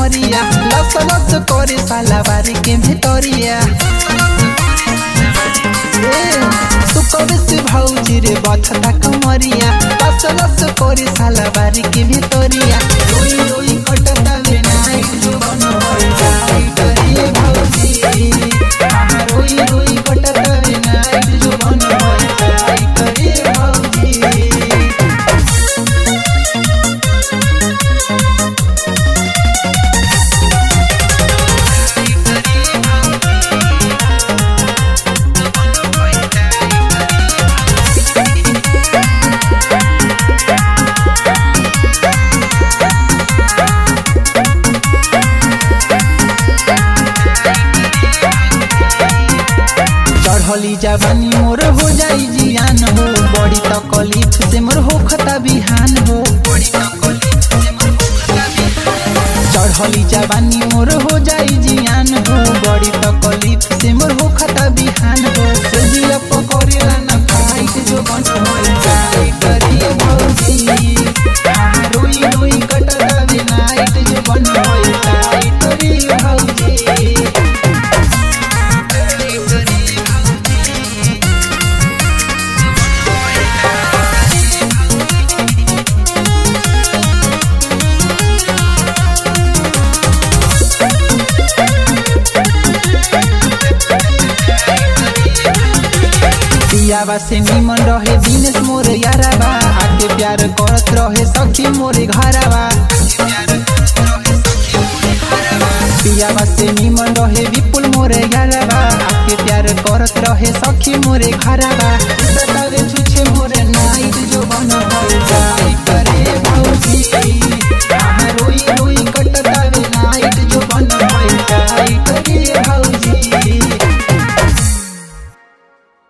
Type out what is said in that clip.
कमरिया लस लस करे सालावारी के भितरिया तू कबे से भौजी रे बथता कमरिया लस लस करे सालावारी के भितरिया रोई रोई कटता बिना जो बन होई करे भौजी रोई रोई कटता बिना जो बन होई करे भौजी। चढ़ली जवानी मोर हो जाई जियान हो बड़ी तकलीफ से मोर हो खता बिहान हो चढ़ली जवानी मोर हो जाई जियान हो बड़ी तकलीफ से मोर हो खता बिहान हो दिया पकड़ेला ना फाइट जो बन होई करे भौजी रोई रोई कटता बिना जो बन होई करे भौजी। पियावा से निमन रहे दिनेश मोरे याराबा आके प्यार करत रहे सखी मोरे घरवा पियावा से निमन रहे विपुल मोरे याराबा आके प्यार करत रहे सखी मोरे घरवा सतावे छुछे मोरे